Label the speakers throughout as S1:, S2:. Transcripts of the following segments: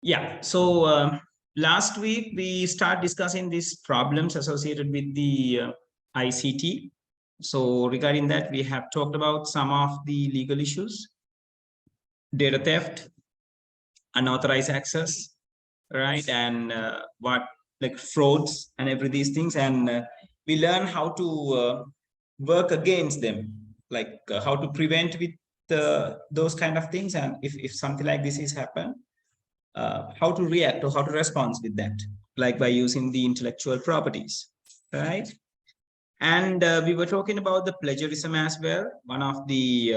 S1: Yeah, so last week we start discussing these problems associated with the ICT. So regarding that, we have talked about some of the legal issues, data theft, unauthorized access, right? And what like frauds and every these things. And we learn how to work against them, like how to prevent with those kind of things. And if something like this is happen, how to react or how to respond with that, like by using the intellectual properties, right? And we were talking about the plagiarism as well, one of the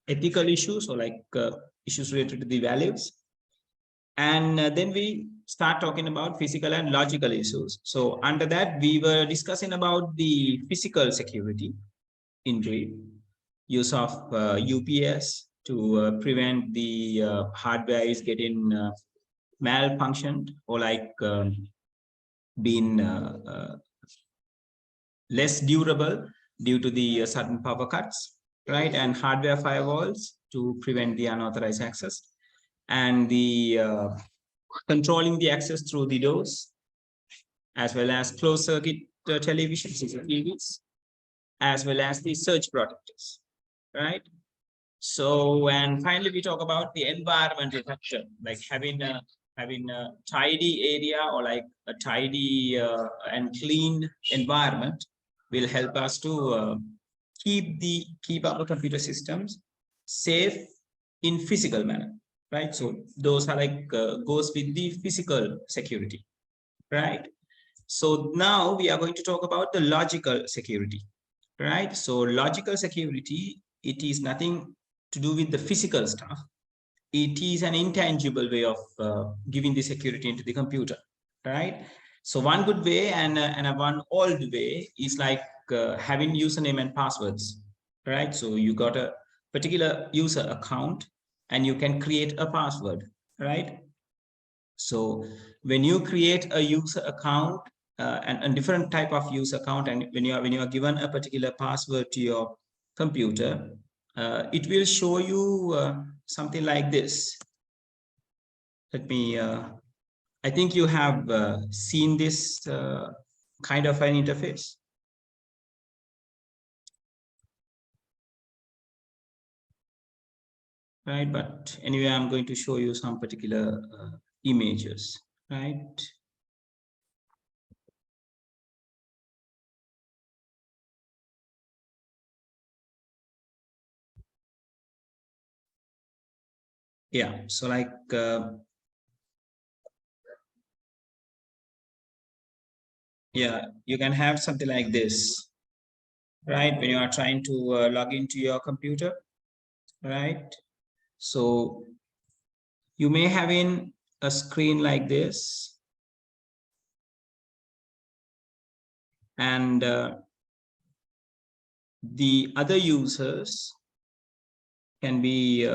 S1: ethical issues or like issues related to the values. And then we start talking about physical and logical issues. So under that, we were discussing about the physical security in brief, use of UPS to prevent the hardware is getting malfunctioned or like being less durable due to the sudden power cuts, right? And hardware firewalls to prevent the unauthorized access, and the controlling the access through the doors, as well as closed circuit televisions, CCTVs, as well as the surge protectors, right? So, and finally, we talk about the environmental factor, like having a tidy area or like a tidy and clean environment will help us to keep our computer systems safe in physical manner, right? So those are like goes with the physical security, right? So now we are going to talk about the logical security, right? So logical security, it is nothing to do with the physical stuff. It is an intangible way of giving the security into the computer, right? So one good way and one old way is like having username and passwords, right? So you got a particular user account and you can create a password, right? So when you create a user account and a different type of user account, and when you are given a particular password to your computer, it will show you something like this. Let me, I think you have seen this kind of an interface. Right, but anyway, I'm going to show you some particular images, right? Yeah, so like yeah, you can have something like this, right? When you are trying to log into your computer, right? So you may have in a screen like this, and the other users can be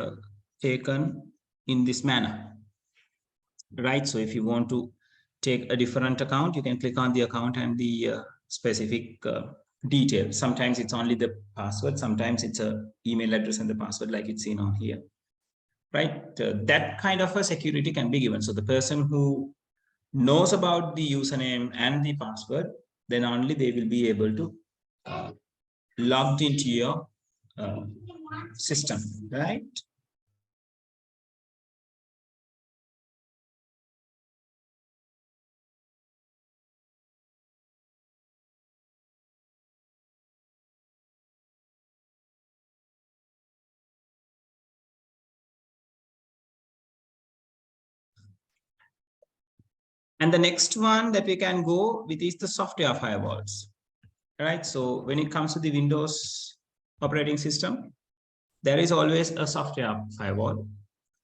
S1: taken in this manner, right? So if you want to take a different account, you can click on the account and the specific detail. Sometimes it's only the password, sometimes it's a email address and the password like it's seen on here, right? That kind of a security can be given. So the person who knows about the username and the password, then only they will be able to logged into your system, right? And the next one that we can go with is the software firewalls, right? So when it comes to the Windows operating system, there is always a software firewall,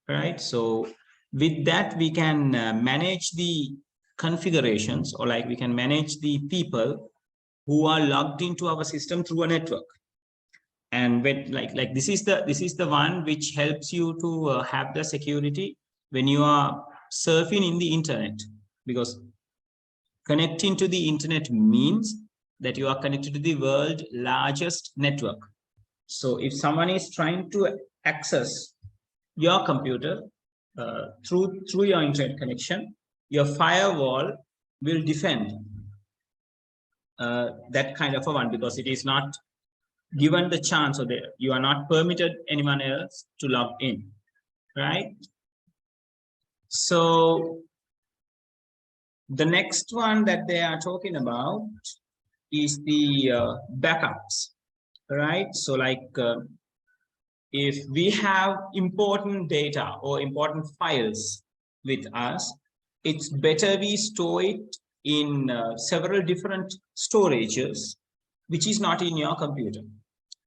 S1: right? So with that, we can manage the configurations, or like we can manage the people who are logged into our system through a network. And when like this is the one which helps you to have the security when you are surfing in the internet, because connecting to the internet means that you are connected to the world's largest network. So if someone is trying to access your computer, through your internet connection, your firewall will defend that kind of a one, because it is not given the chance, or you are not permitted anyone else to log in, right? So the next one that they are talking about is the backups, right? So like if we have important data or important files with us, it's better we store it in several different storages, which is not in your computer,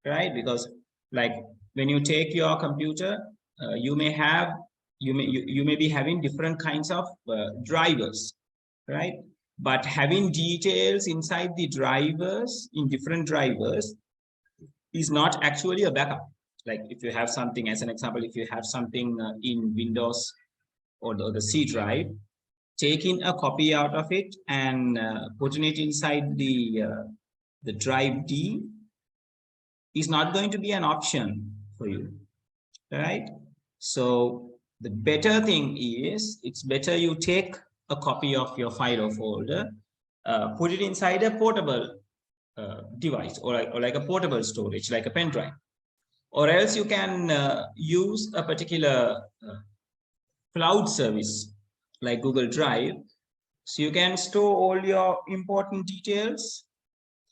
S1: right? Because like when you take your computer, you may be having different kinds of drivers, right? But having details inside the drivers in different drivers is not actually a backup. Like if you have something, as an example, if you have something in Windows or the C drive, taking a copy out of it and putting it inside the drive D is not going to be an option for you, right? So the better thing is, it's better you take a copy of your file or folder, put it inside a portable device, or like a portable storage, like a pen drive. Or else you can use a particular cloud service like Google Drive. So you can store all your important details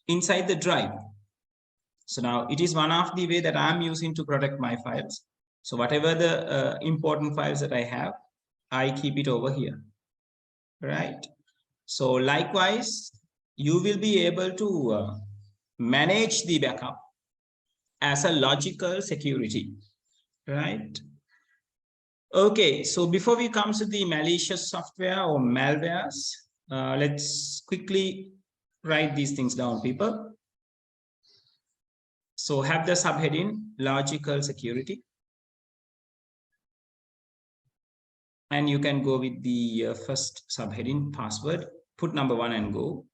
S1: inside the drive. So now it is one of the way that I'm using to protect my files. So whatever the important files that I have, I keep it over here, right? So likewise, you will be able to manage the backup as a logical security, right? Okay, so before we come to the malicious software or malwares, let's quickly write these things down, people. So have the subheading logical security. And you can go with the first subheading password, put number 1 and go.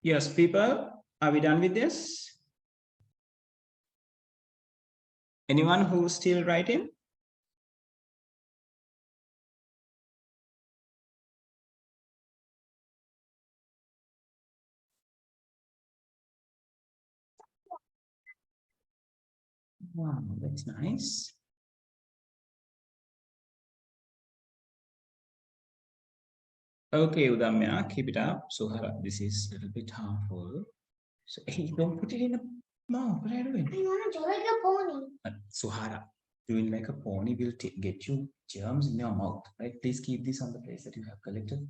S1: Yes, people, are we done with this? Anyone who's still writing? Wow, that's nice. Okay, Udamya, keep it up. So this is a little bit harmful. So hey, don't put it in the mouth. What are you doing? I want to enjoy the pony. Suhara. doing like a pony will get you germs in your mouth, right? Please keep this on the place that you have collected.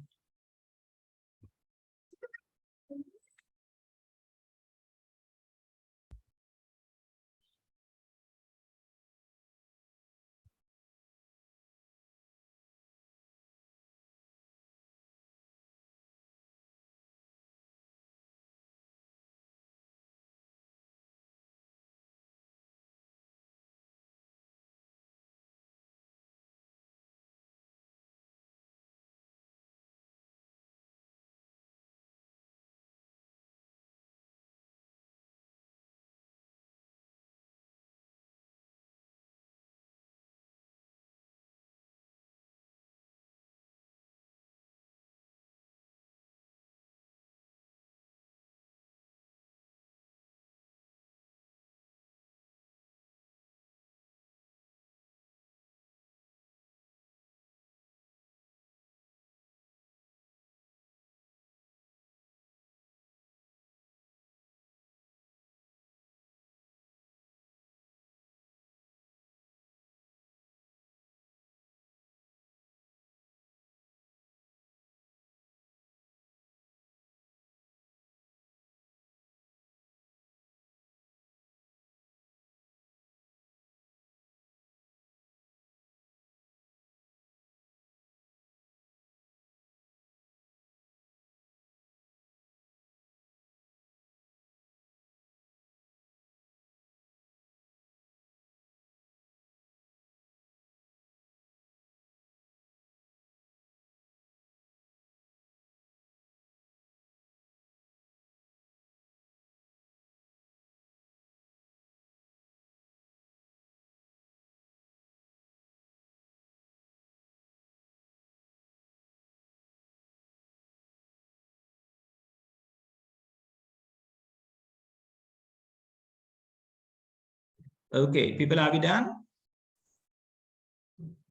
S1: Okay, people, are we done?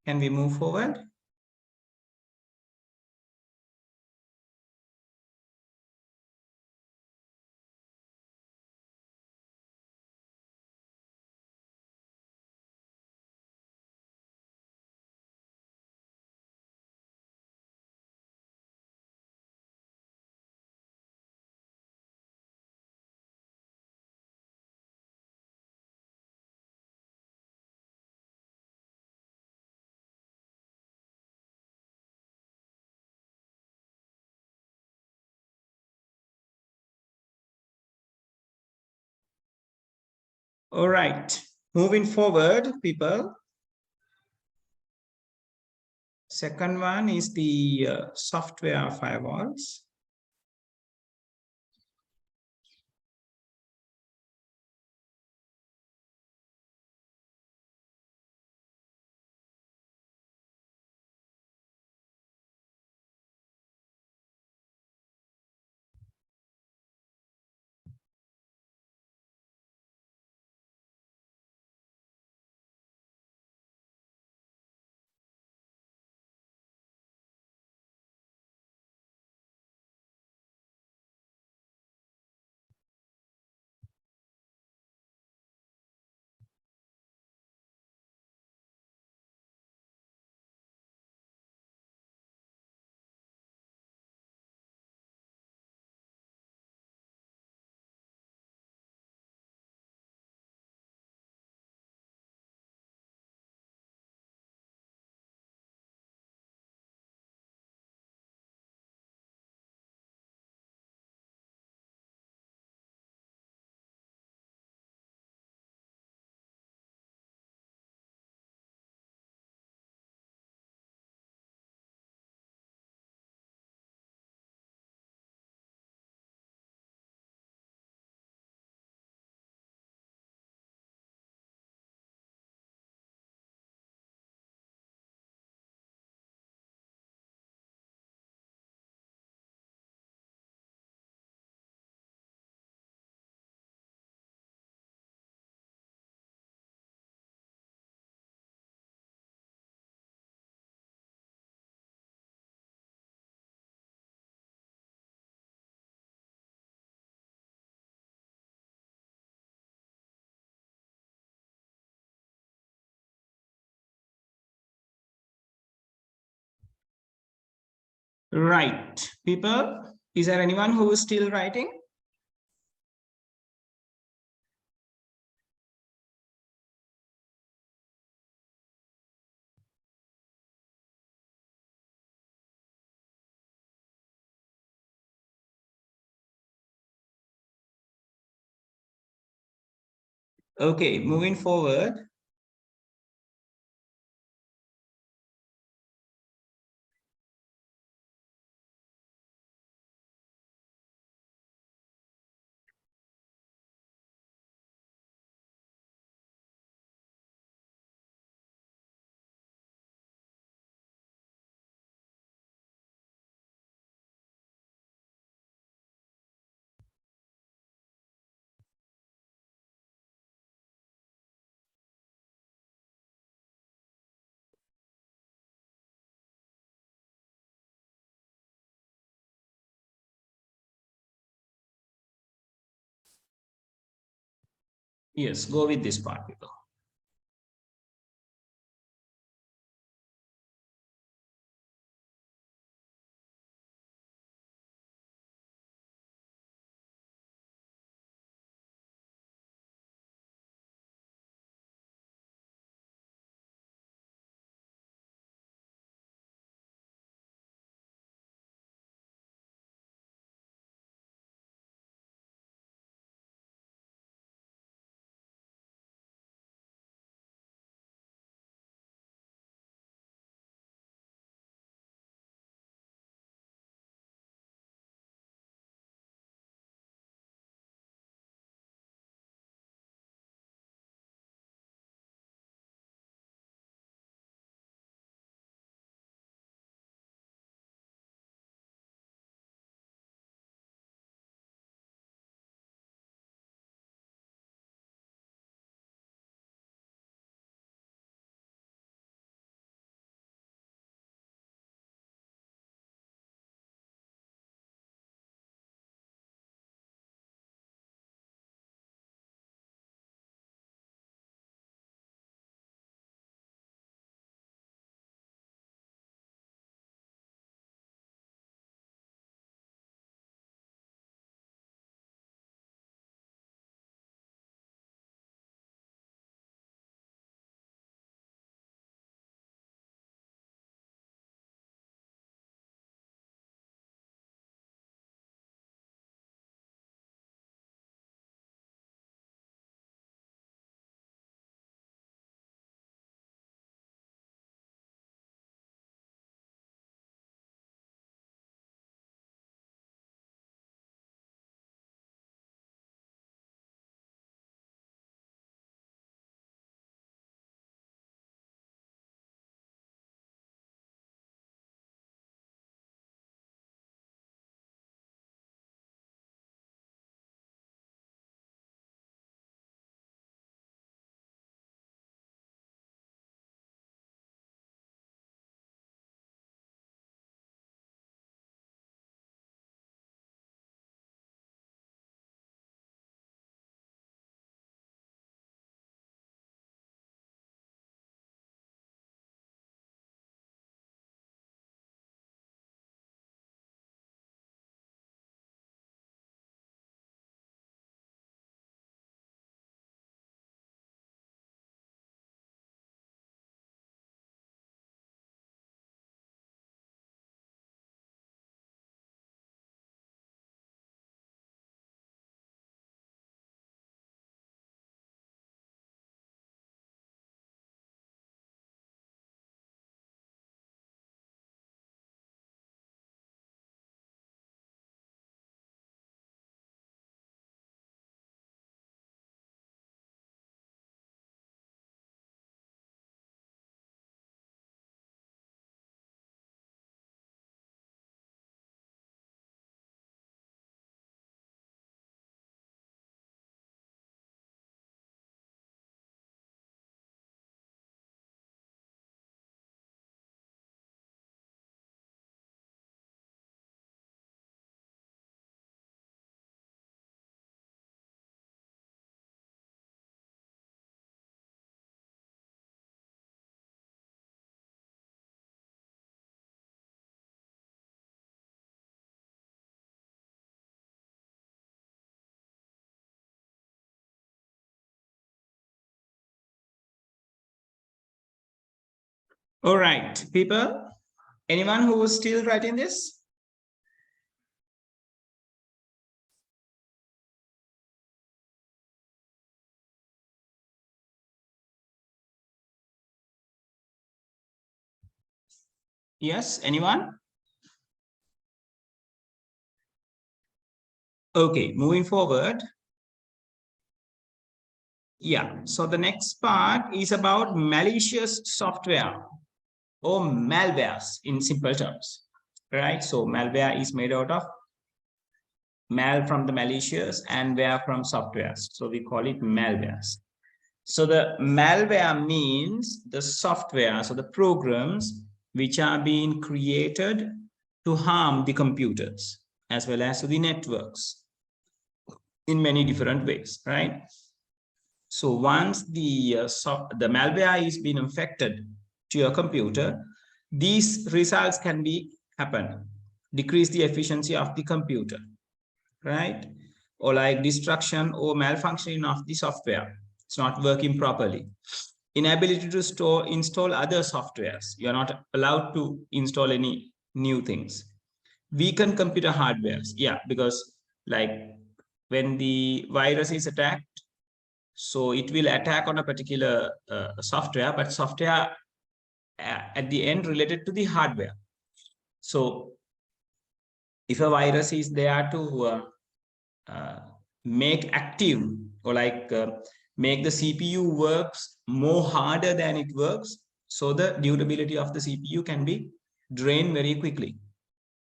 S1: Can we move forward? All right, moving forward, people. Second one is the software firewalls. Right, people, is there anyone who is still writing? Okay, moving forward. Yes, go with this part, people. All right, people. Anyone who is still writing this? Yes, anyone? Okay, moving forward. Yeah, so the next part is about malicious software or malwares in simple terms, right? So malware is made out of mal from the malicious and ware from softwares. So we call it malwares. So the malware means the software, so the programs which are being created to harm the computers as well as to the networks in many different ways, right? So once the malware is being infected to your computer, these results can be happen, decrease the efficiency of the computer, right? Or like destruction or malfunctioning of the software. It's not working properly. Inability to install other softwares. You're not allowed to install any new things. Weaken computer hardwares. Yeah, because like when the virus is attacked, so it will attack on a particular software, but software at the end related to the hardware. So if a virus is there to make active or like make the CPU works more harder than it works, so the durability of the CPU can be drained very quickly,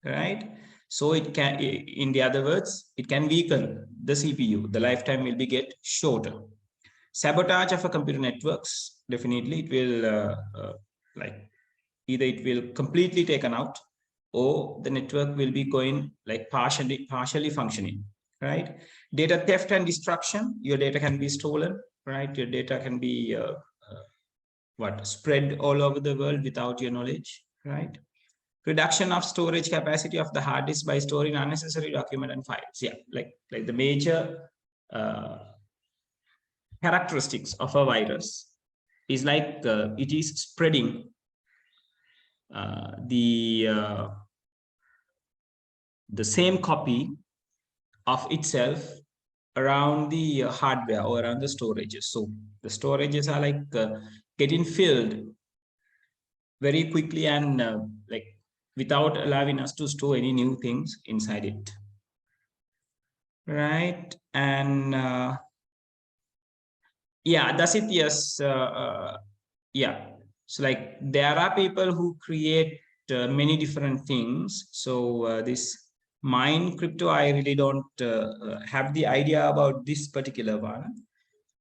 S1: right? So it can, in the other words, it can weaken the CPU. The lifetime will be get shorter. Sabotage of a computer networks, definitely it will like either it will completely taken out or the network will be going like partially functioning, right? Data theft and destruction. Your data can be stolen, right? Your data can be spread all over the world without your knowledge, right? Reduction of storage capacity of the hard disk by storing unnecessary document and files. Yeah, like the major characteristics of a virus is like it is spreading the same copy of itself around the hardware or around the storages. So the storages are like getting filled very quickly and like without allowing us to store any new things inside it, right? And yeah, that's it. Yes. Yeah, so like there are people who create many different things. So this mine crypto, I really don't have the idea about this particular one,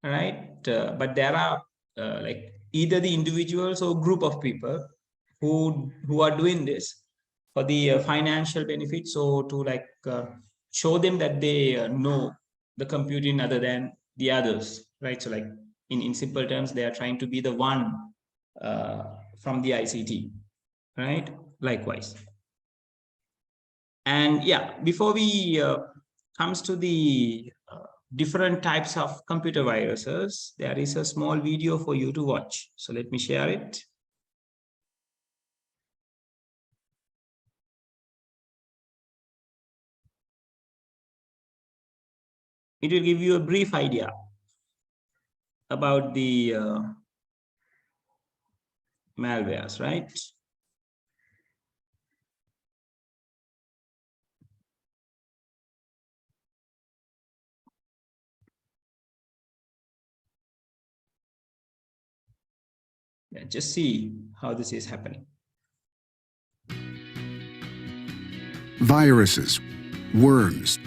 S1: right? But there are like either the individuals or group of people who are doing this for the financial benefits, or to like show them that they know the computing other than the others, right? So like in simple terms, they are trying to be the one from the ICT, right? Likewise. And yeah, before we comes to the different types of computer viruses, there is a small video for you to watch. So let me share it. It will give you a brief idea about the malwares, right? Yeah, just see how this is happening.
S2: Viruses, worms,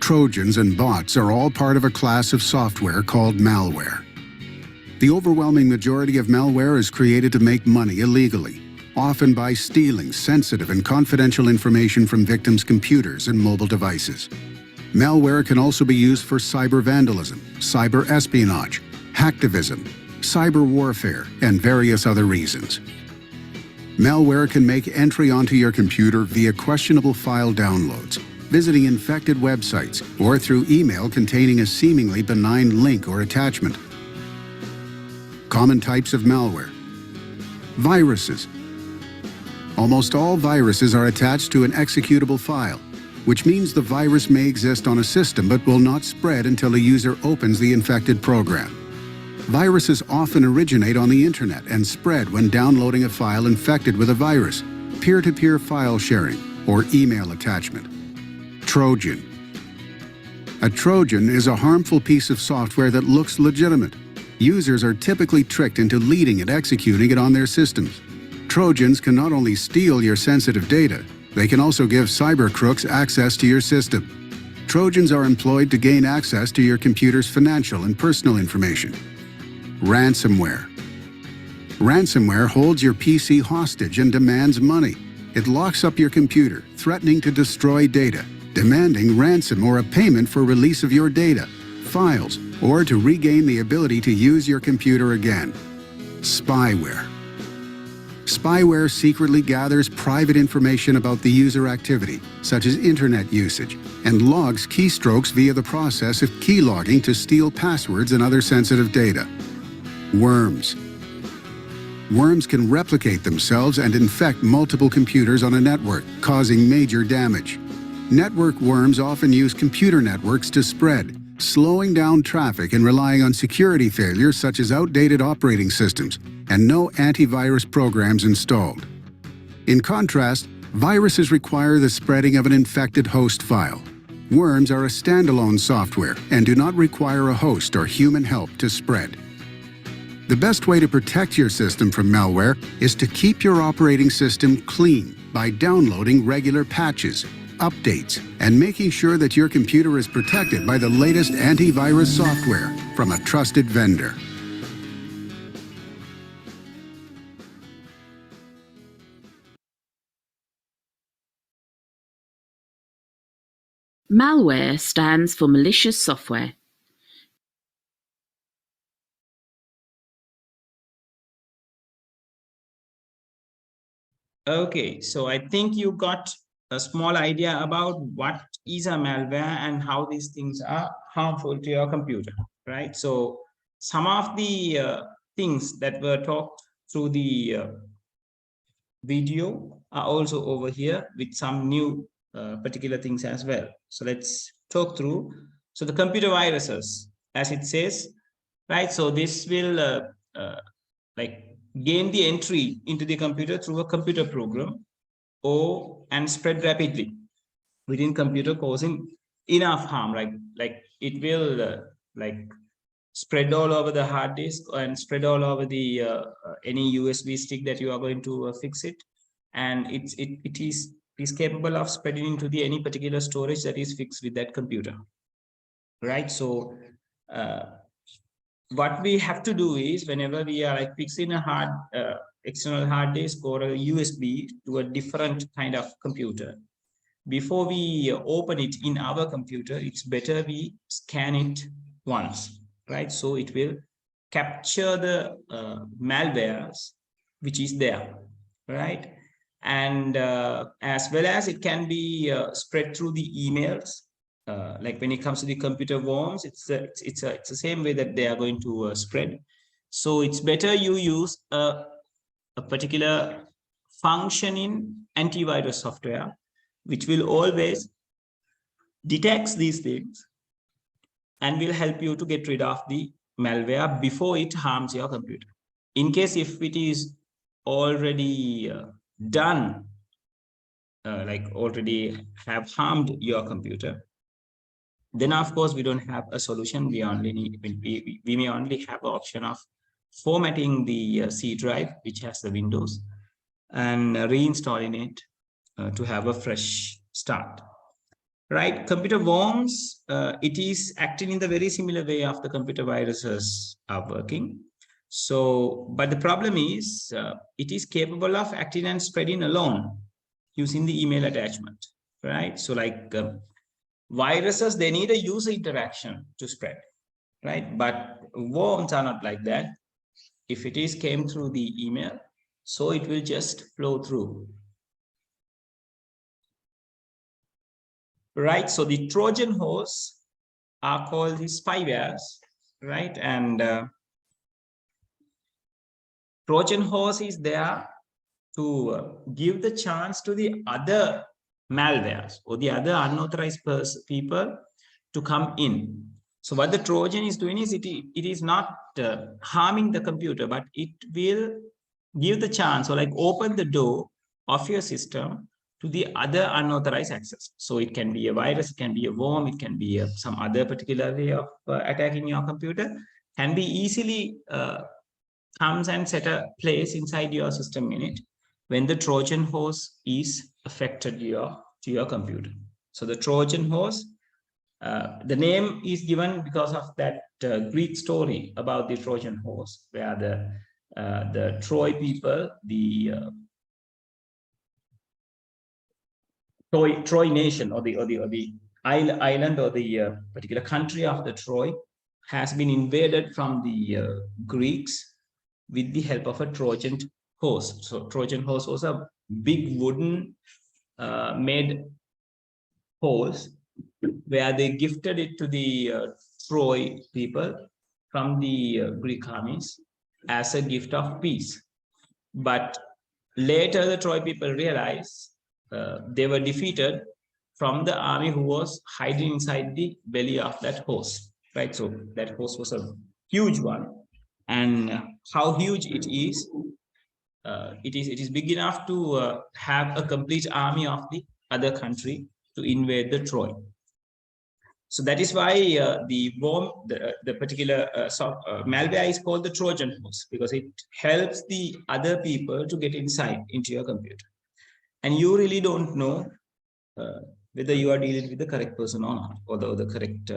S2: Trojans, and bots are all part of a class of software called malware. The overwhelming majority of malware is created to make money illegally, often by stealing sensitive and confidential information from victims' computers and mobile devices. Malware can also be used for cyber vandalism, cyber espionage, hacktivism, cyber warfare, and various other reasons. Malware can make entry onto your computer via questionable file downloads, visiting infected websites, or through email containing a seemingly benign link or attachment. Common types of malware: viruses, Almost all viruses are attached to an executable file, which means the virus may exist on a system but will not spread until a user opens the infected program. Viruses often originate on the internet and spread when downloading a file infected with a virus, peer-to-peer file sharing, or email attachment. Trojan. A Trojan is a harmful piece of software that looks legitimate. Users are typically tricked into leading and executing it on their systems. Trojans can not only steal your sensitive data, they can also give cyber crooks access to your system. Trojans are employed to gain access to your computer's financial and personal information. Ransomware. Ransomware holds your PC hostage and demands money. It locks up your computer, threatening to destroy data, demanding ransom or a payment for release of your data, files, or to regain the ability to use your computer again. Spyware. Spyware secretly gathers private information about the user activity, such as internet usage, and logs keystrokes via the process of keylogging to steal passwords and other sensitive data. Worms. Worms can replicate themselves and infect multiple computers on a network, causing major damage. Network worms often use computer networks to spread, slowing down traffic and relying on security failures such as outdated operating systems and no antivirus programs installed. In contrast, viruses require the spreading of an infected host file. Worms are a standalone software and do not require a host or human help to spread. The best way to protect your system from malware is to keep your operating system clean by downloading regular patches, updates, and making sure that your computer is protected by the latest antivirus software from a trusted vendor.
S3: Malware stands for malicious software.
S1: Okay, so I think you got a small idea about what is a malware and how these things are harmful to your computer, right? So some of the things that were talked through the video are also over here with some new particular things as well. So let's talk through. So the computer viruses, as it says, right? So this will like gain the entry into the computer through a computer program and spread rapidly within computer, causing enough harm. Like it will like spread all over the hard disk and spread all over the any USB stick that you are going to fix it, and it is capable of spreading into the any particular storage that is fixed with that computer, right? So what we have to do is, whenever we are like fixing a hard external hard disk or a USB to a different kind of computer, before we open it in our computer, it's better we scan it once, right? So it will capture the malwares which is there, right? And as well as it can be spread through the emails. Like when it comes to the computer worms, it's the same way that they are going to spread. So it's better you use a particular functioning antivirus software, which will always detect these things and will help you to get rid of the malware before it harms your computer. In case if it is already done, like already have harmed your computer, then of course we don't have a solution. We only need, we may only have the option of formatting the C drive, which has the Windows, and reinstalling it to have a fresh start, right? Computer worms, it is acting in the very similar way of the computer viruses are working. So, but the problem is it is capable of acting and spreading alone using the email attachment, right? So like viruses, they need a user interaction to spread, right? But worms are not like that. If it is came through the email, so it will just flow through, right? So the Trojan horse are called the spywares, right? And Trojan horse is there to give the chance to the other malwares or the other unauthorized people to come in. So what the Trojan is doing is it is not harming the computer, but it will give the chance or like open the door of your system to the other unauthorized access. So it can be a virus, it can be a worm, it can be some other particular way of attacking your computer, can be easily comes and set a place inside your system unit when the Trojan horse is affected to your computer. So the Trojan horse, the name is given because of that Greek story about the Trojan horse, where the Troy people, the Troy nation, or the island or the particular country of the Troy, has been invaded from the Greeks with the help of a Trojan horse. So Trojan horse was a big wooden made horse where they gifted it to the Troy people from the Greek armies as a gift of peace. But later the Troy people realized they were defeated from the army who was hiding inside the belly of that horse, right? So that horse was a huge one. And how huge it is, it is big enough to have a complete army of the other country to invade the Troy. So that is why the particular malware is called the Trojan horse, because it helps the other people to get inside into your computer. And you really don't know whether you are dealing with the correct person or not, or the correct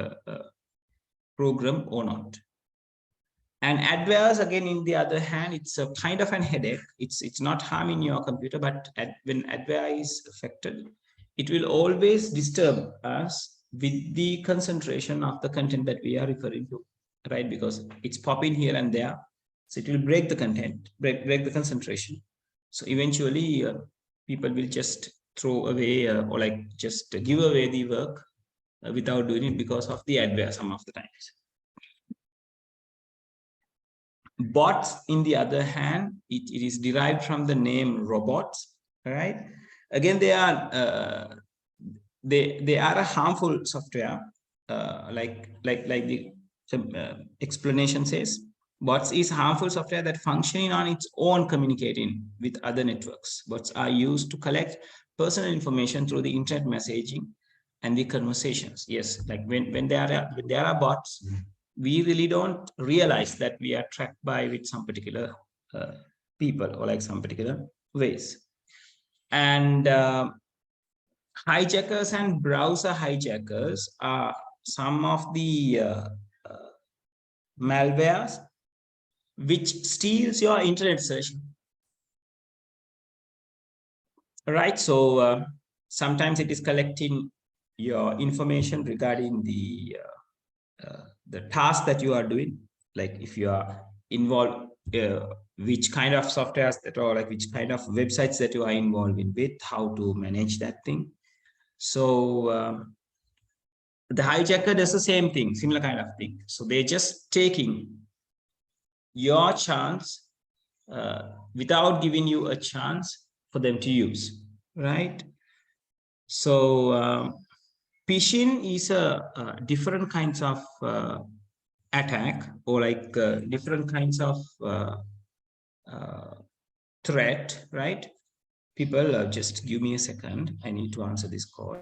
S1: program or not. And adwares, again, in the other hand, it's a kind of an headache. It's not harming your computer, but when adware is affected, it will always disturb us with the concentration of the content that we are referring to, right? Because it's popping here and there. So it will break the content, break the concentration. So eventually people will just throw away or like just give away the work without doing it because of the adware some of the times. Bots, in the other hand, it is derived from the name robots, right? Again, they are a harmful software, like the explanation says. Bots is harmful software that functioning on its own, communicating with other networks. Bots are used to collect personal information through the internet messaging and the conversations. Yes, like when there are bots, we really don't realize that we are tracked by with some particular people or like some particular ways. And hijackers and browser hijackers are some of the malwares which steals your internet session. Right, so sometimes it is collecting your information regarding the task that you are doing, like if you are involved, which kind of softwares that, or like which kind of websites that you are involved in with, how to manage that thing. So the hijacker does the same thing, similar kind of thing. So they're just taking your chance without giving you a chance for them to use, right? So phishing is a different kinds of attack, or like different kinds of threat, right? People, just give me a second. I need to answer this call.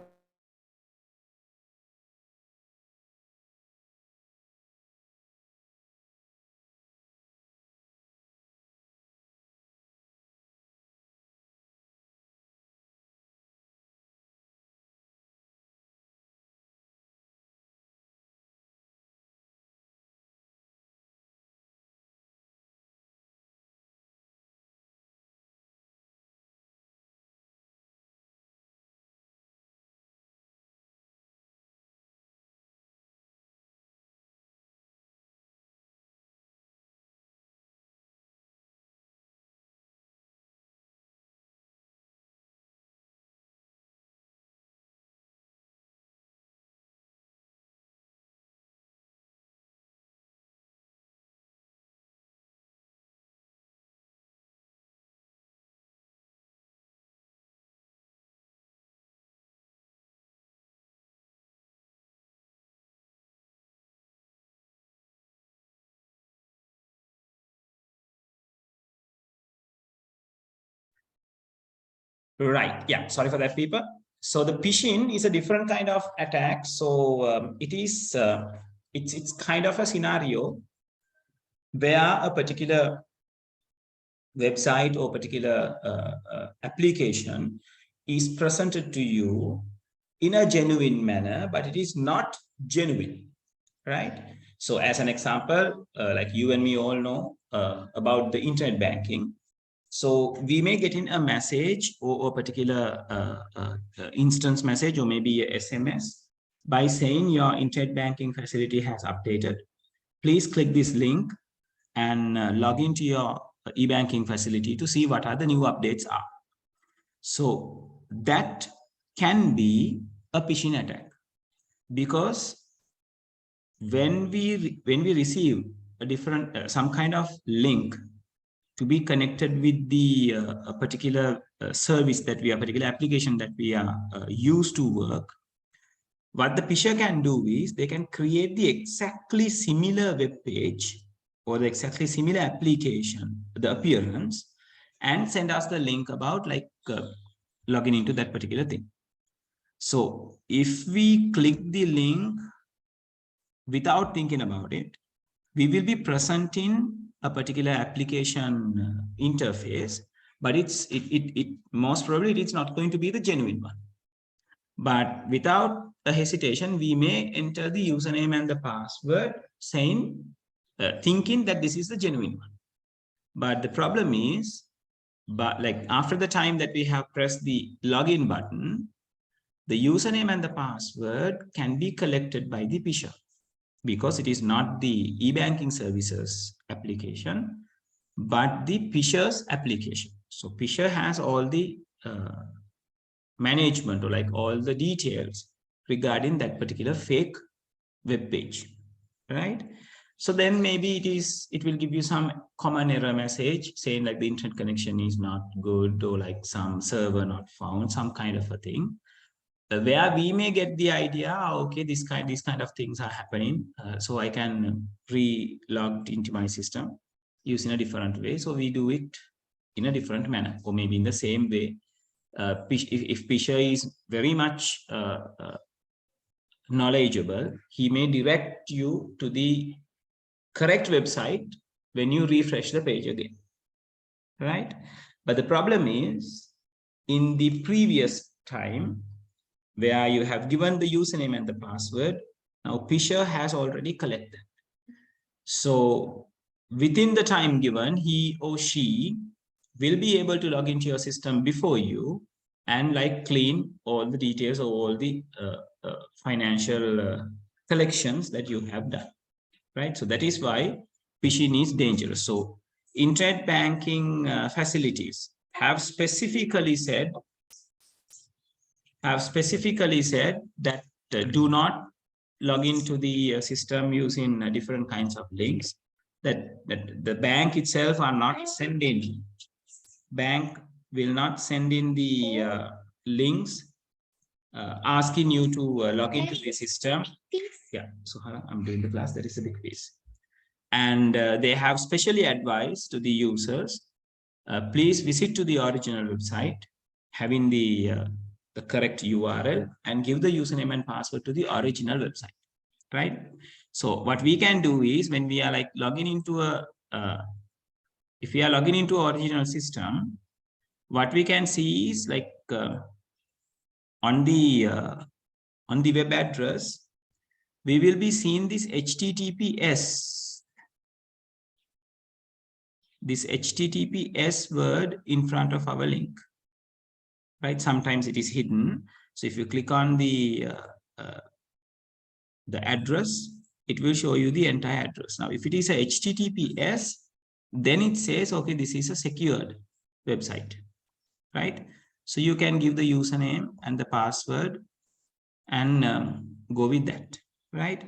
S1: Right. Yeah. Sorry for that, people. So the phishing is a different kind of attack. So it's kind of a scenario where a particular website or particular application is presented to you in a genuine manner, but it is not genuine, right? So as an example, like you and me all know about the internet banking. So we may get in a message or a particular instance message or maybe a SMS by saying your internet banking facility has updated. Please click this link and log into your e-banking facility to see what are the new updates are. So that can be a phishing attack, because when we receive a different some kind of link to be connected with the a particular service that we are, particular application that we are used to work, what the phisher can do is they can create the exactly similar web page or the exactly similar application, the appearance, and send us the link about like logging into that particular thing. So if we click the link without thinking about it, we will be presenting a particular application interface, but it most probably it's not going to be the genuine one. But without a hesitation, we may enter the username and the password saying, thinking that this is the genuine one. But the problem is, but like after the time that we have pressed the login button, the username and the password can be collected by the phisher, because it is not the e-banking services application, but the phisher's application. So phisher has all the management or like all the details regarding that particular fake web page, right? So then maybe it will give you some common error message saying like the internet connection is not good, or like some server not found, some kind of a thing, where we may get the idea, okay, these kind of things are happening, so I can re-log into my system using a different way. So we do it in a different manner, or maybe in the same way. If phisher is very much knowledgeable, he may direct you to the correct website when you refresh the page again, right? But the problem is, in the previous time where you have given the username and the password, now phisher has already collected. So within the time given, he or she will be able to log into your system before you and like clean all the details of all the financial collections that you have done, right? So that is why phishing is dangerous. So internet banking facilities have specifically said that do not log into the system using different kinds of links, that the bank itself are not sending. Bank will not send in the links asking you to log into the system. Yeah, so I'm doing the class, that is a big piece. And they have specially advised to the users, please visit to the original website having the correct URL and give the username and password to the original website, right? So what we can do is, when we are like logging into a if we are logging into original system, what we can see is like on the web address, we will be seeing this HTTPS, word in front of our link, right? Sometimes it is hidden. So if you click on the address, it will show you the entire address. Now, if it is a HTTPS, then it says, okay, this is a secured website, right? So you can give the username and the password and go with that, right?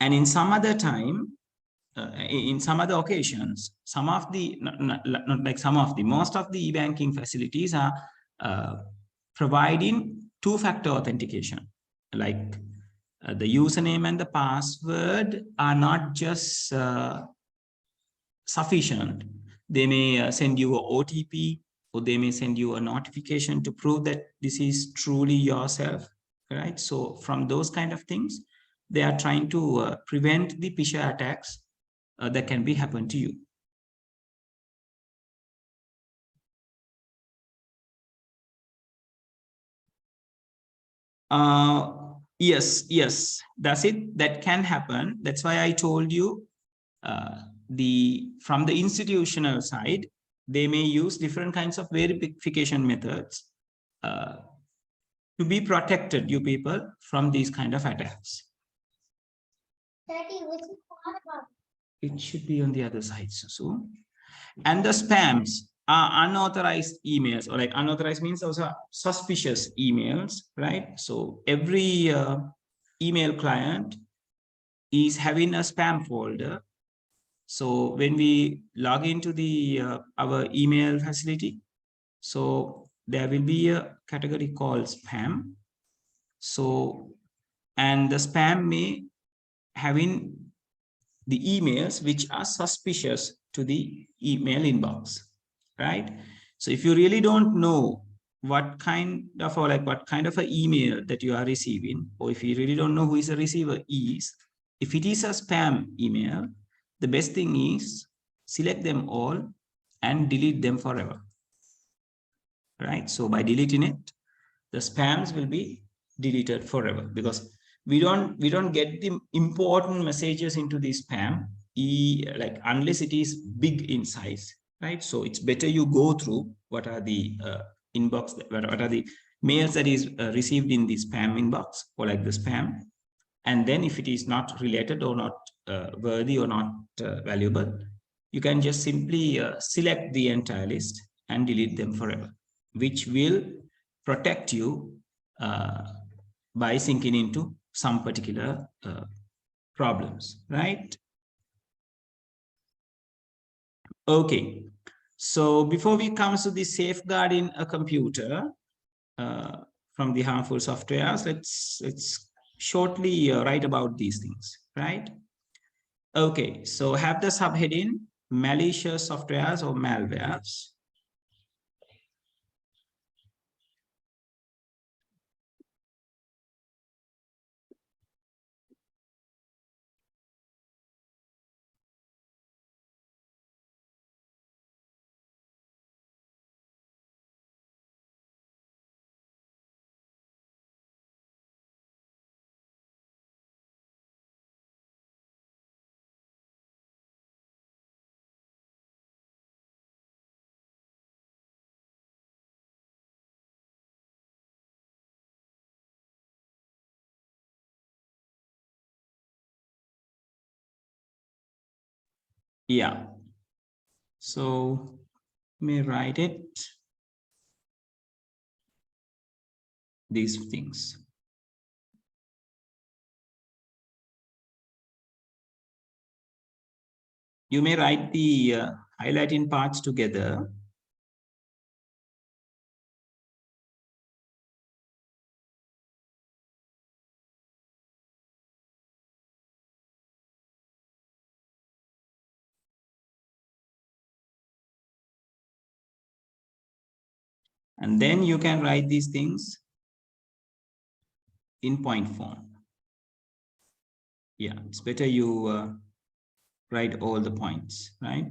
S1: And in some other time, in some other occasions, some of the, not like some of the, most of the e-banking facilities are providing two-factor authentication. Like the username and the password are not just sufficient. They may send you an OTP, or they may send you a notification to prove that this is truly yourself, right? So from those kind of things, they are trying to prevent the phishing attacks that can be happen to you. Yes, that's it. That can happen. That's why I told you from the institutional side, they may use different kinds of verification methods to be protected, you people, from these kind of attacks. It should be on the other side. So, and the spams are unauthorized emails, or like unauthorized means also suspicious emails, right? So every email client is having a spam folder. So when we log into the our email facility, so there will be a category called spam. So, and the spam may having the emails which are suspicious to the email inbox, right? So if you really don't know what kind of, or like what kind of an email that you are receiving, or if you really don't know who is the receiver is, if it is a spam email, the best thing is select them all and delete them forever, right? So by deleting it, the spams will be deleted forever, because we don't get the important messages into the spam like unless it is big in size, right? So it's better you go through what are the inbox, what are the mails that is received in the spam inbox, or like the spam, and then if it is not related or not worthy or not valuable, you can just simply select the entire list and delete them forever, which will protect you by sinking into some particular problems, right? Okay, so before we come to the safeguarding a computer from the harmful softwares, let's shortly write about these things, right? Okay, so have the subheading malicious softwares or malwares. Yeah, so may write it, these things. You may write the highlighting parts together. And then you can write these things in point form. Yeah, it's better you write all the points, right?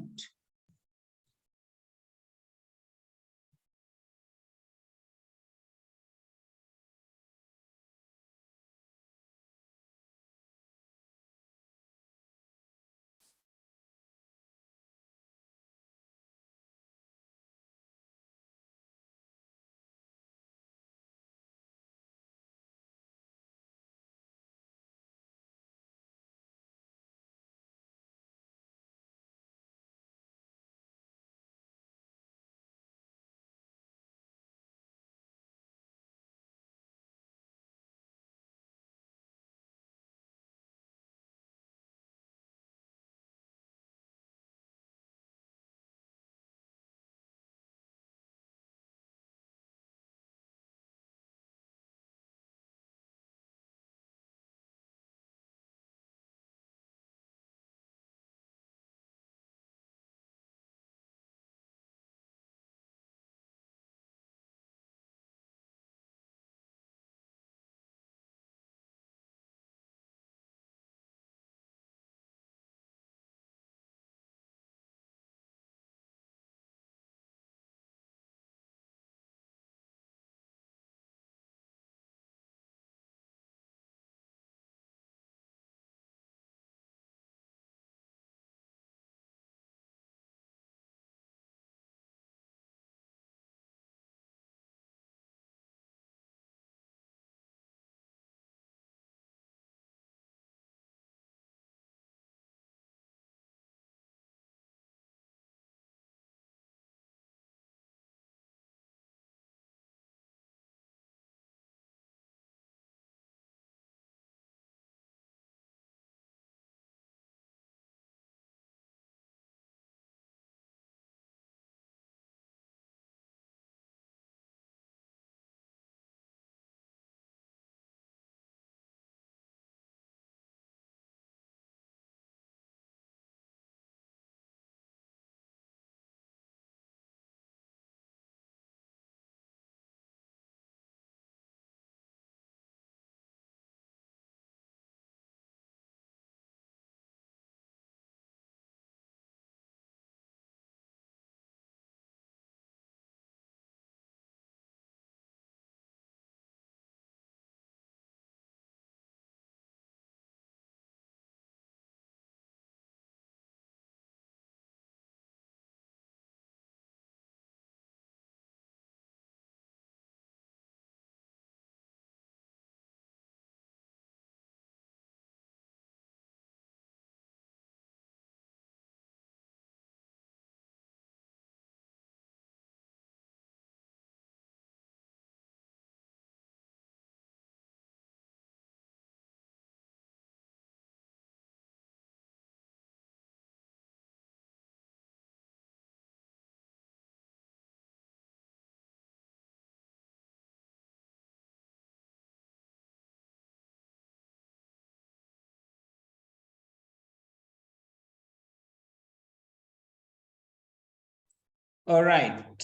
S1: All right.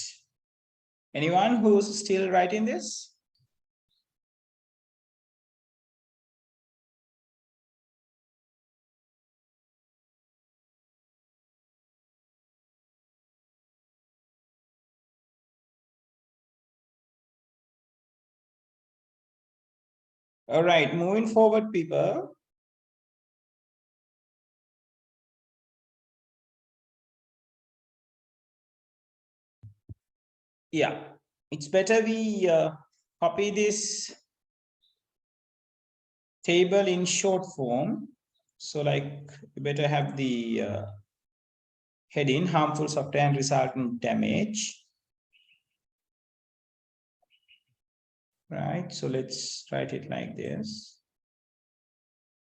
S1: Anyone who's still writing this? All right, moving forward, people. Yeah, it's better we copy this table in short form. So like you better have the heading harmful software and resultant damage. Right, so let's write it like this.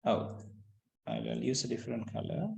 S1: Oh, I'll use a different color.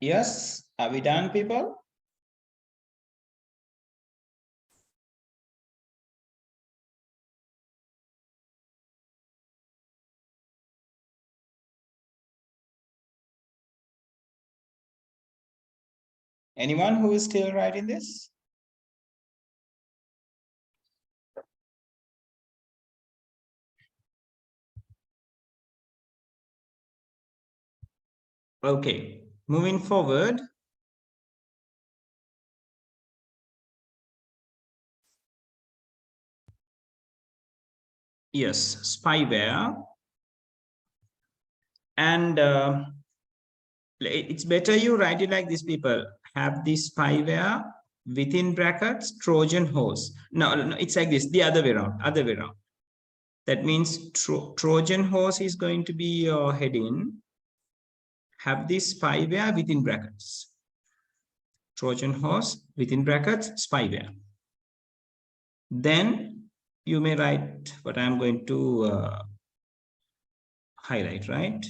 S1: Yes, are we done, people? Anyone who is still writing this? Okay, moving forward. Yes, spyware. And it's better you write it like this, people. Have the spyware within brackets, Trojan horse. No, it's like this, the other way around, That means Trojan horse is going to be your heading. Have the spyware within brackets. Trojan horse within brackets, spyware. Then you may write what I'm going to highlight, right?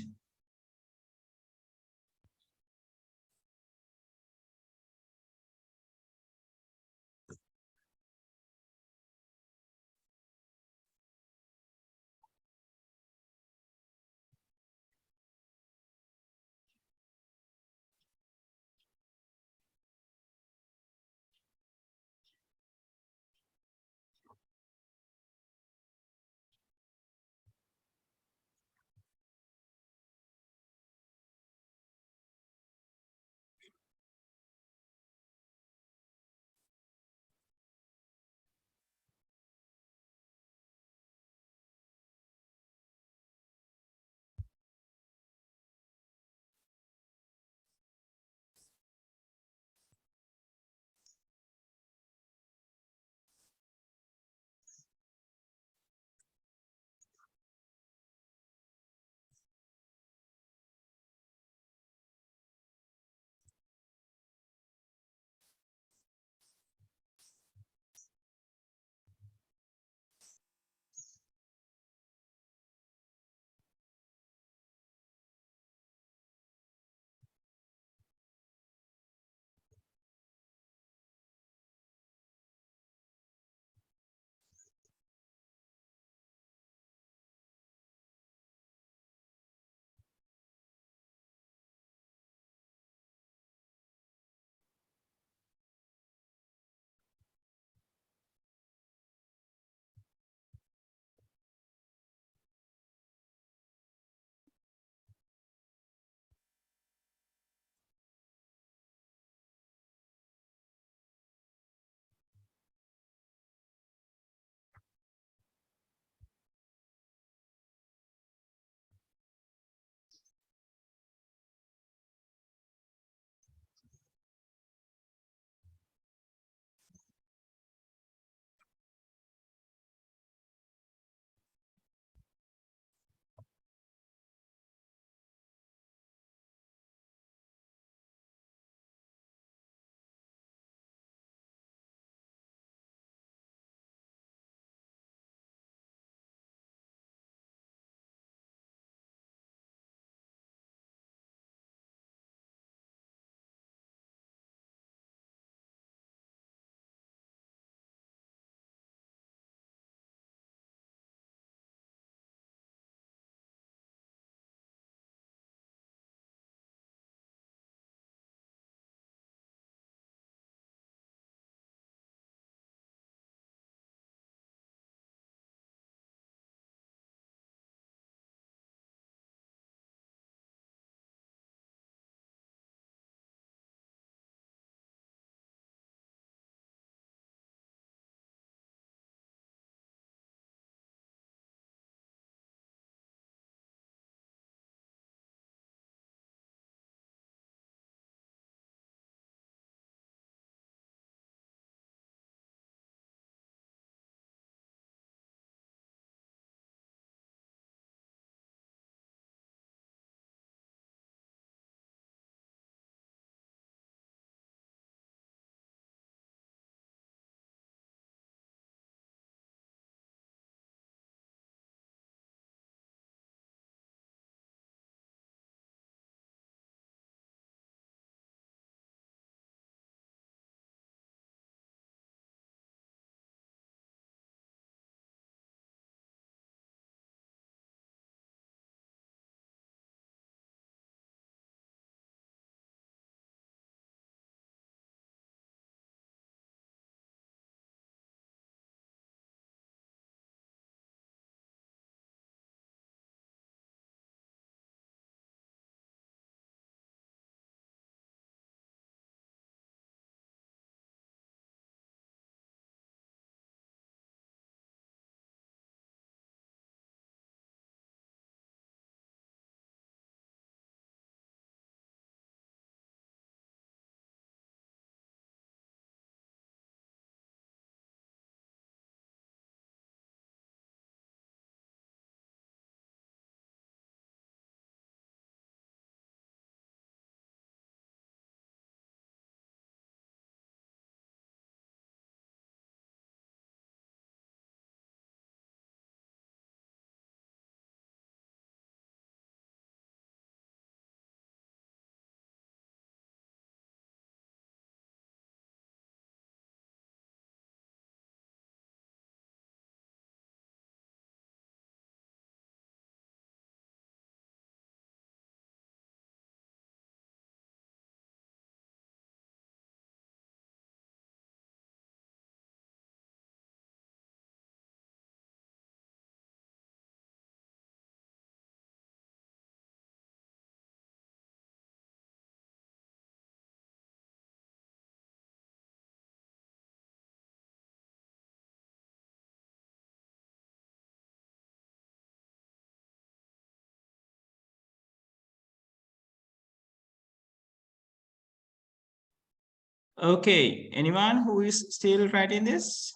S1: Okay, anyone who is still writing this?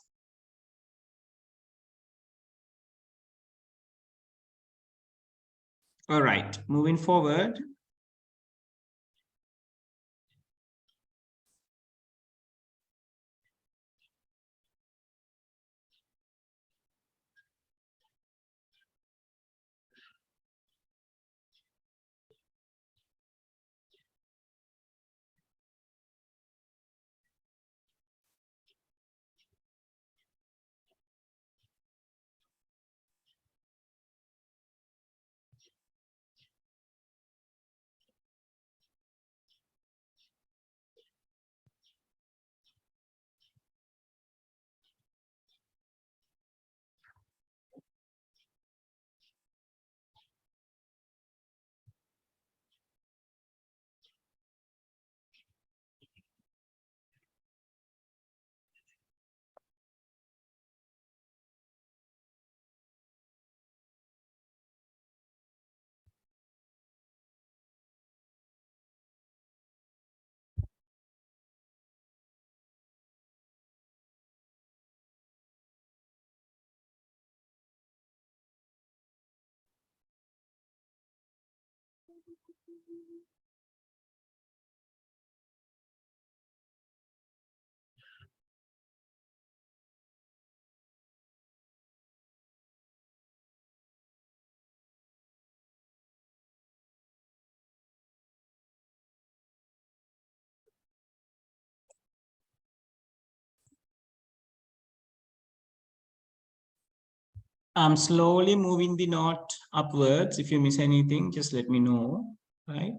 S1: All right, moving forward. I'm slowly moving the note upwards. If you miss anything, just let me know, right?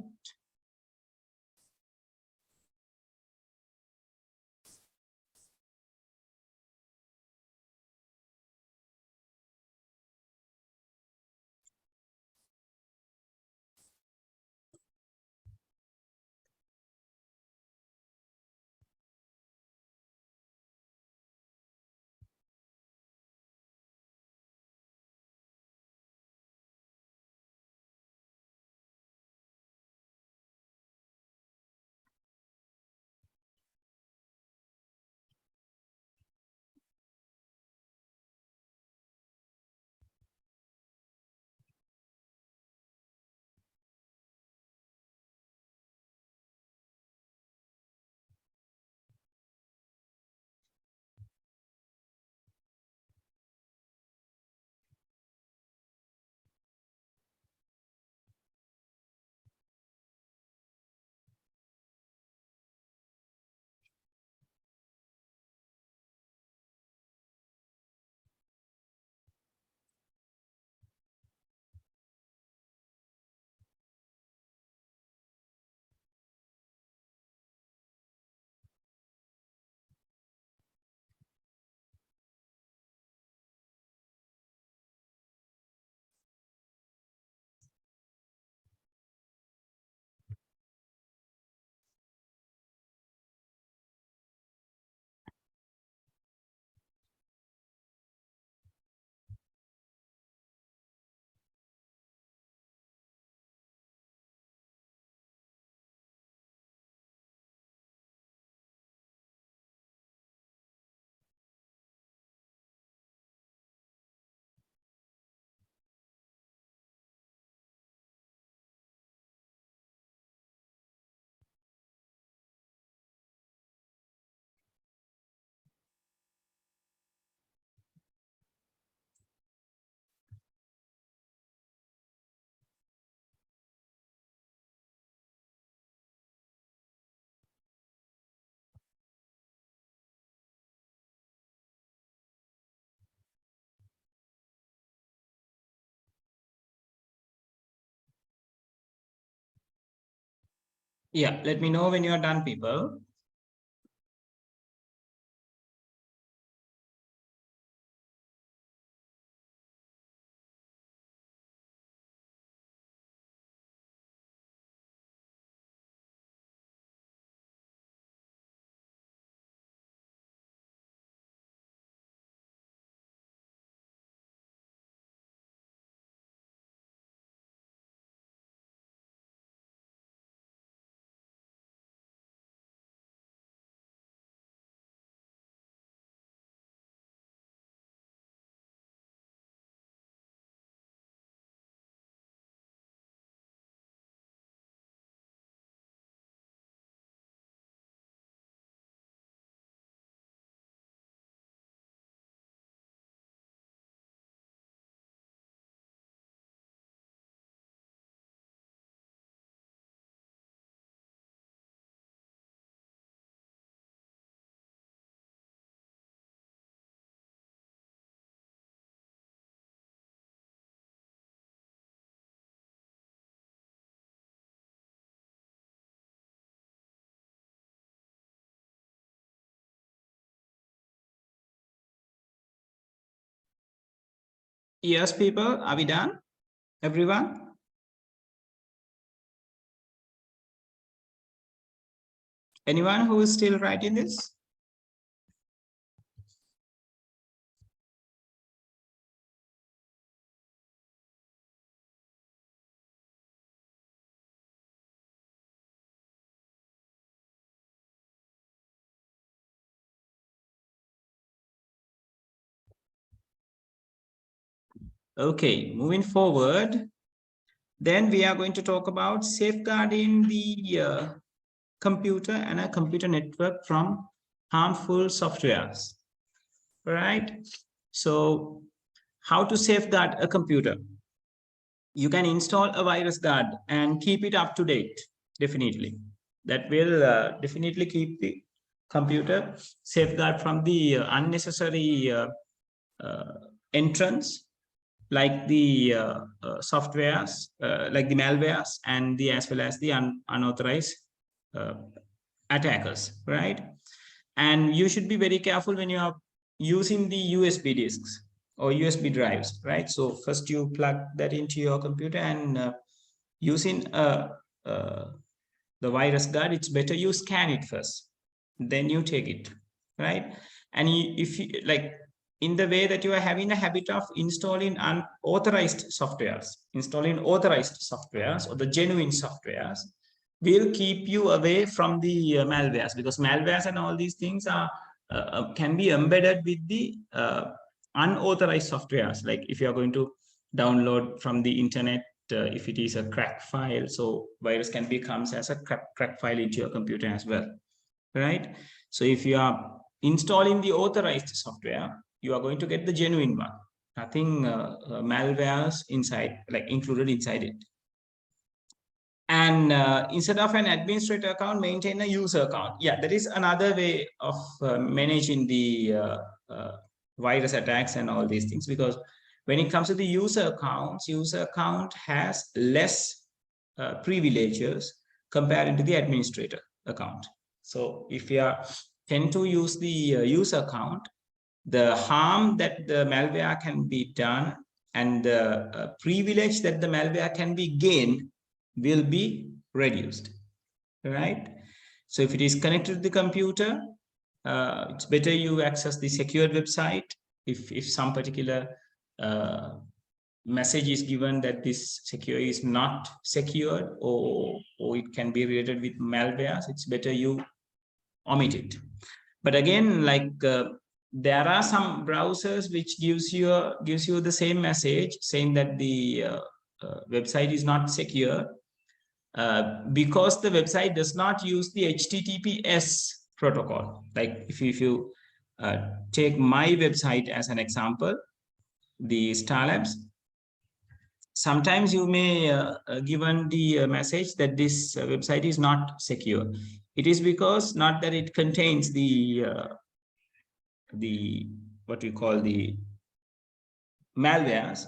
S1: Yeah, let me know when you are done, people. Yes, people, are we done? Everyone? Anyone who is still writing this? Okay, moving forward, then we are going to talk about safeguarding the computer and a computer network from harmful softwares. Right? So, how to safeguard a computer? You can install a virus guard and keep it up to date. Definitely, that will definitely keep the computer safeguard from the unnecessary uh, entrance, like the softwares, like the malwares, and the as well as the unauthorized uh, attackers, right? And you should be very careful when you are using the USB disks or USB drives, right? So first you plug that into your computer, and using the virus guard, it's better you scan it first, then you take it, right? And if you like, in the way that you are having a habit of installing unauthorized softwares, installing authorized softwares or the genuine softwares will keep you away from the malwares, because malwares and all these things are can be embedded with the unauthorized softwares. Like if you are going to download from the internet, if it is a crack file, so virus can be comes as a crack file into your computer as well, right? So if you are installing the authorized software, you are going to get the genuine one, nothing malwares inside, like included inside it. And instead of an administrator account, maintain a user account. Yeah, that is another way of managing the virus attacks and all these things, because when it comes to the user accounts, user account has less privileges compared to the administrator account. So if you are tend to use the user account, the harm that the malware can be done and the privilege that the malware can be gained will be reduced, right? So if it is connected to the computer, it's better you access the secured website. If some particular message is given that this secure is not secured, or it can be related with malwares, it's better you omit it. But again, like there are some browsers which gives you the same message saying that the website is not secure, because the website does not use the HTTPS protocol. Like if you take my website as an example, the Star Labs, sometimes you may given the message that this website is not secure. It is because not that it contains the what we call the malwares.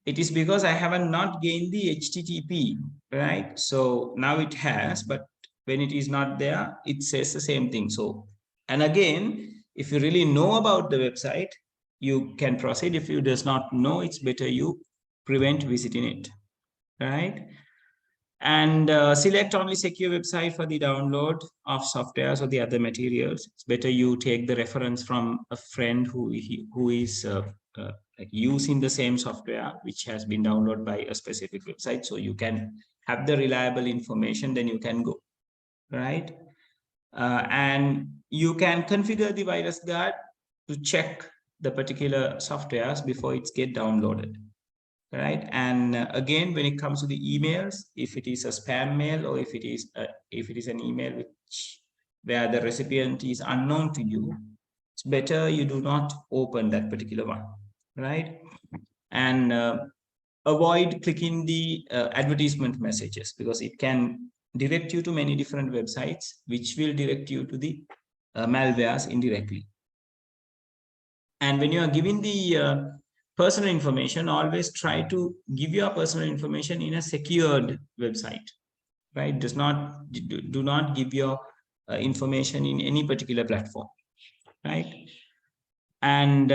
S1: It is because I haven't not gained the HTTP, right? So now it has, but when it is not there, it says the same thing. So, and again, if you really know about the website, you can proceed. If you does not know, it's better you prevent visiting it, right? And select only secure website for the download of softwares or the other materials. It's better you take the reference from a friend who is like using the same software which has been downloaded by a specific website, so you can have the reliable information, then you can go, right? And you can configure the virus guard to check the particular softwares before it's get downloaded, right? And again, when it comes to the emails, if it is a spam mail, or if it is an email which where the recipient is unknown to you, it's better you do not open that particular one, right? And avoid clicking the advertisement messages, because it can direct you to many different websites which will direct you to the malwares indirectly. And when you are giving the personal information, always try to give your personal information in a secured website, right? Do not give your information in any particular platform, right? And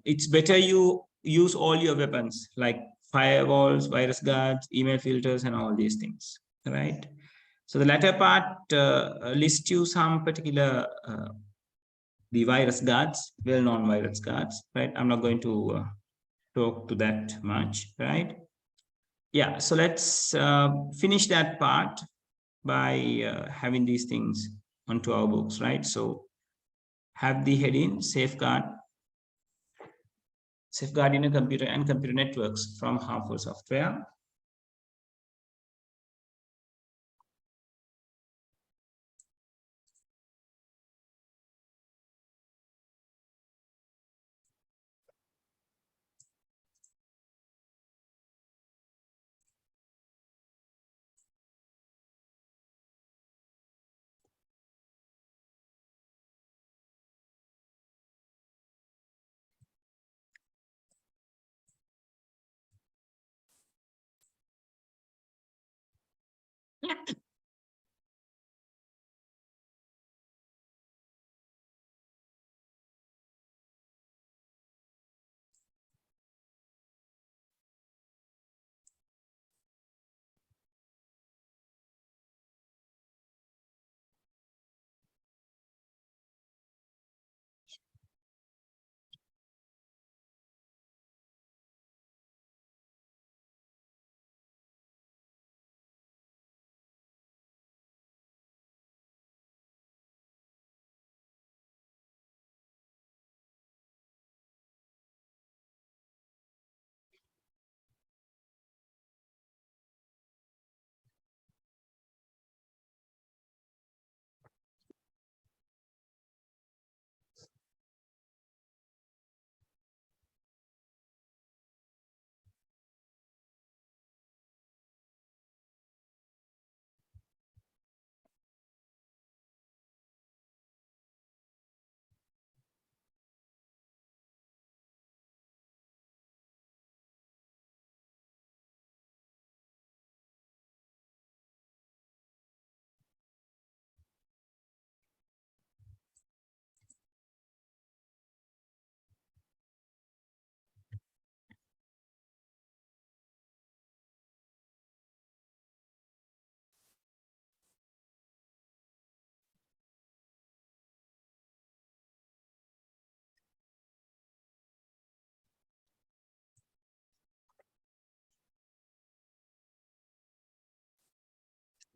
S1: it's better you use all your weapons like firewalls, virus guards, email filters, and all these things, right? So the latter part lists you some particular the virus guards, well-known virus guards, right? I'm not going to talk to that much, right? Yeah, so let's finish that part by having these things onto our books, right? So have the heading safeguarding a computer and computer networks from harmful software.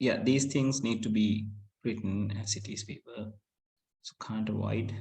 S1: Yeah, these things need to be written as it is, people. So can't avoid.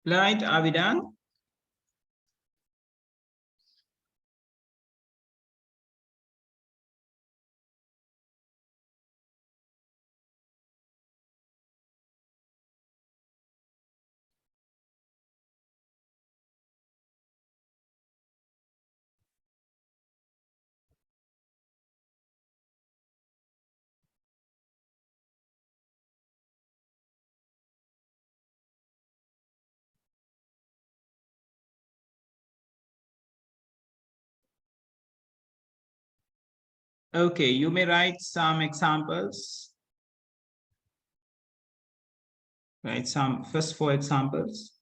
S1: Right, are we done? Okay, you may write some examples. Write some first 4 examples.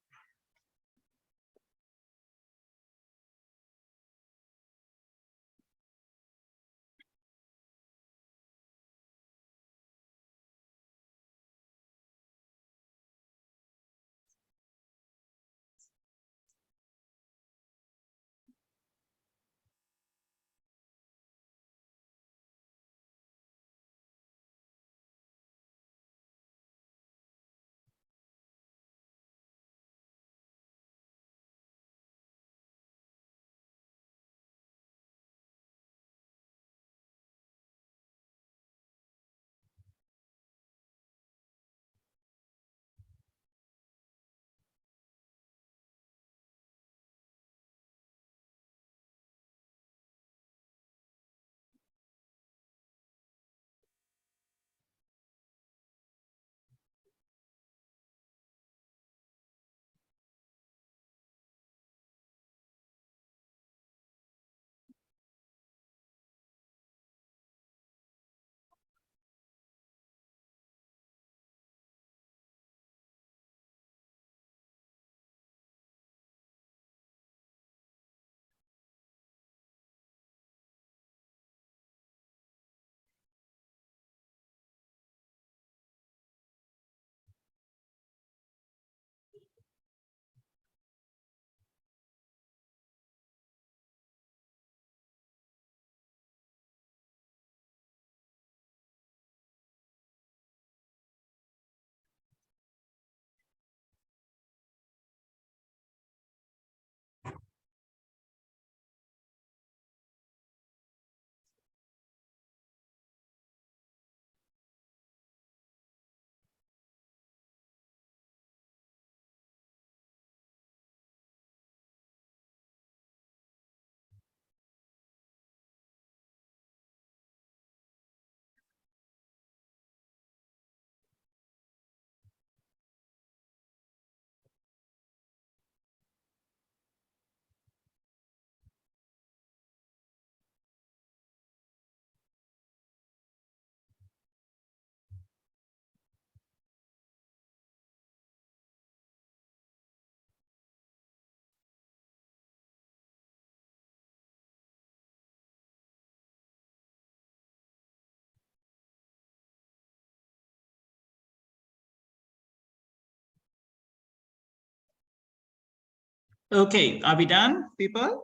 S1: Okay, are we done, people?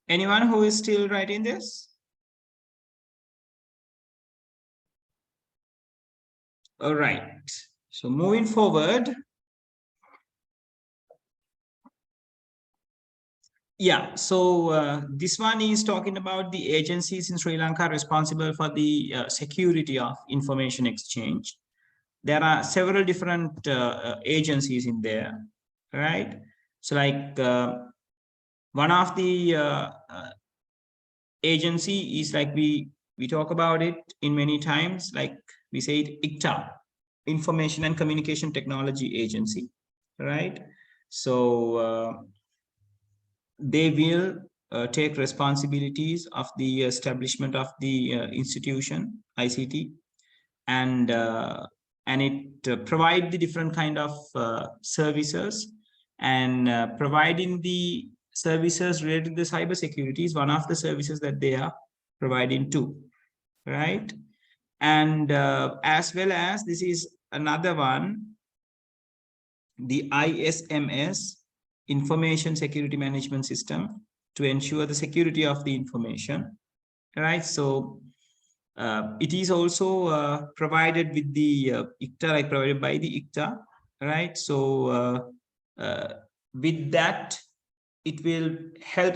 S1: Anyone who is still writing this? All right. So moving forward. Yeah, so this one is talking about the agencies in Sri Lanka responsible for the security of information exchange. There are several different agencies in there, right? So like one of the agency is like we talk about it in many times, like we say it ICTA, Information and Communication Technology Agency, right? So they will take responsibilities of the establishment of the institution ICT, and it provide the different kind of services, and providing the services related to the cyber security is one of the services that they are providing too, right? And as well as this is another one, the ISMS, Information Security Management System, to ensure the security of the information, right? So It is also provided with the ICTA, like provided by the ICTA, right? So with that, it will help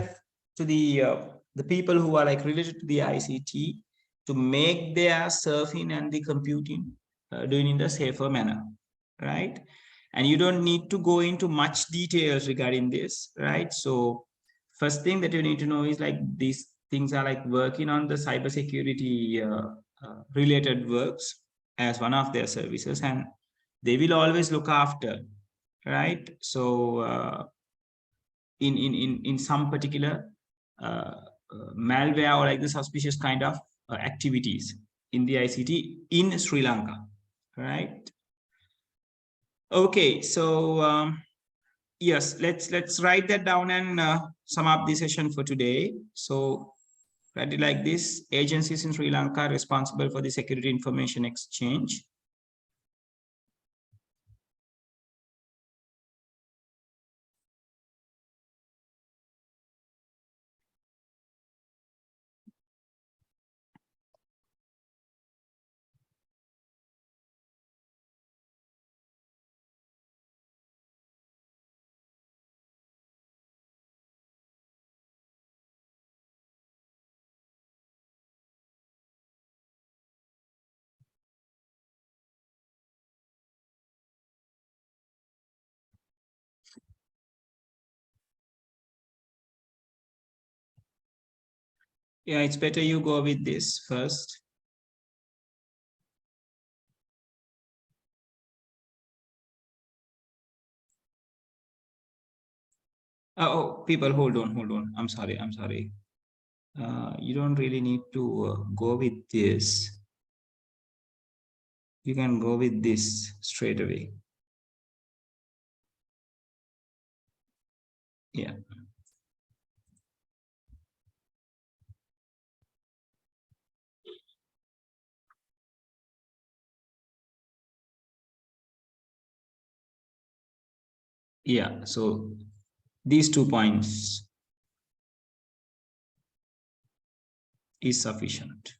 S1: to the people who are like related to the ICT to make their surfing and the computing doing in the safer manner, right? And you don't need to go into much details regarding this, right? So first thing that you need to know is like these things are like working on the cybersecurity related works as one of their services, and they will always look after, right? So in some particular malware or like the suspicious kind of activities in the ICT in Sri Lanka, right? Okay, so yes, let's write that down and sum up the session for today. So write it like this: agencies in Sri Lanka are responsible for the security information exchange. Yeah, it's better you go with this first. Oh, people, hold on. I'm sorry. You don't really need to go with this. You can go with this straight away. Yeah. Yeah. So these 2 points is sufficient.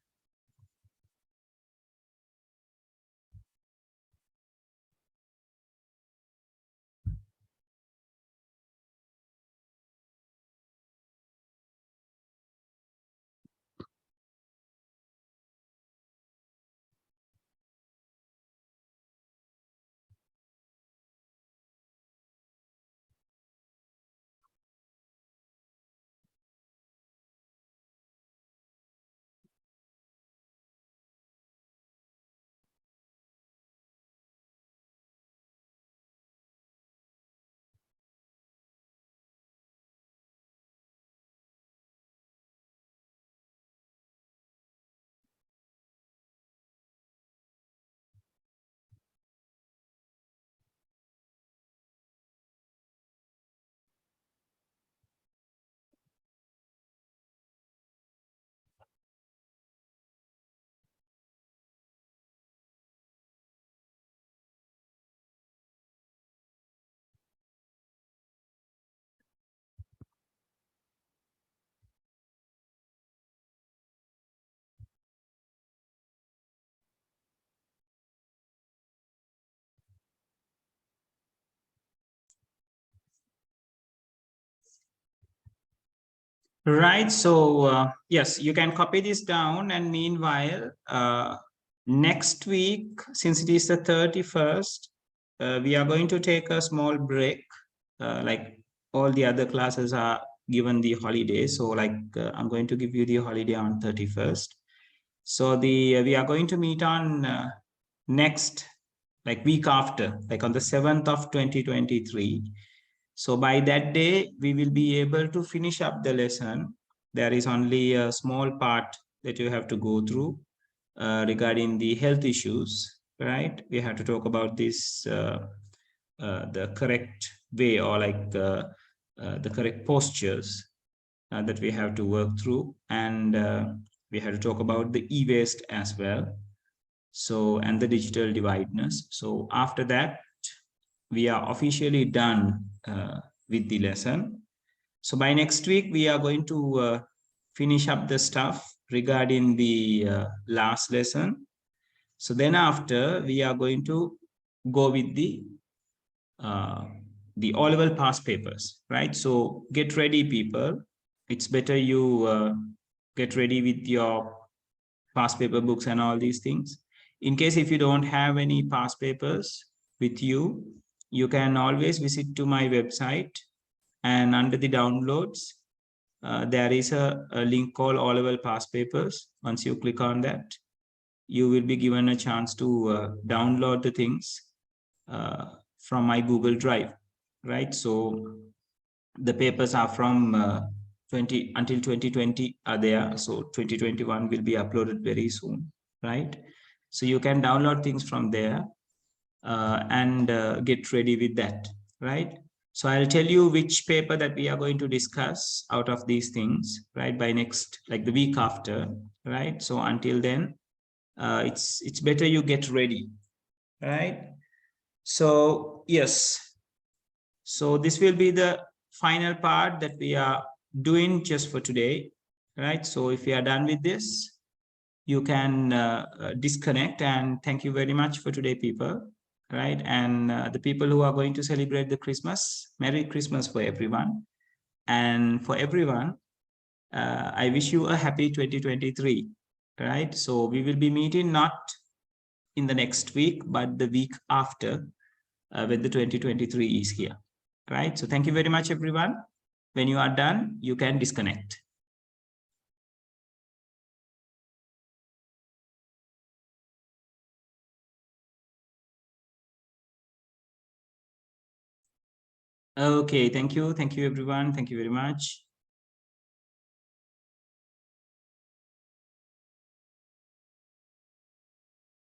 S1: Right. So yes, you can copy this down. And meanwhile, next week, since it is the 31st, we are going to take a small break. Like all the other classes are given the holiday. So like I'm going to give you the holiday on 31st. So we are going to meet on next, like week after, like on the 7th of 2023. So by that day, we will be able to finish up the lesson. There is only a small part that you have to go through regarding the health issues, right? We have to talk about this, the correct way, or like the correct postures that we have to work through. And we have to talk about the e-waste as well. So, and the digital divideness. So after that, we are officially done with the lesson. So by next week, we are going to finish up the stuff regarding the last lesson. So then after, we are going to go with the O-level past papers, right? So get ready, people. It's better you get ready with your past paper books and all these things. In case if you don't have any past papers with you, you can always visit to my website, and under the downloads, there is a link called O-level past papers. Once you click on that, you will be given a chance to download the things from my Google Drive, right? So the papers are from 20 until 2020 are there. So 2021 will be uploaded very soon, right? So you can download things from there and get ready with that, right? So I'll tell you which paper that we are going to discuss out of these things, right? By next, like the week after, right? So until then, it's better you get ready, right? So yes, so this will be the final part that we are doing just for today, right? So if you are done with this, you can disconnect, and thank you very much for today, people, right? And the people who are going to celebrate the Christmas, Merry Christmas for everyone. And for everyone, I wish you a happy 2023, right? So we will be meeting not in the next week, but the week after, when the 2023 is here, right? So thank you very much, everyone. When you are done, you can disconnect. Okay, thank you. Thank you, everyone. Thank you very much.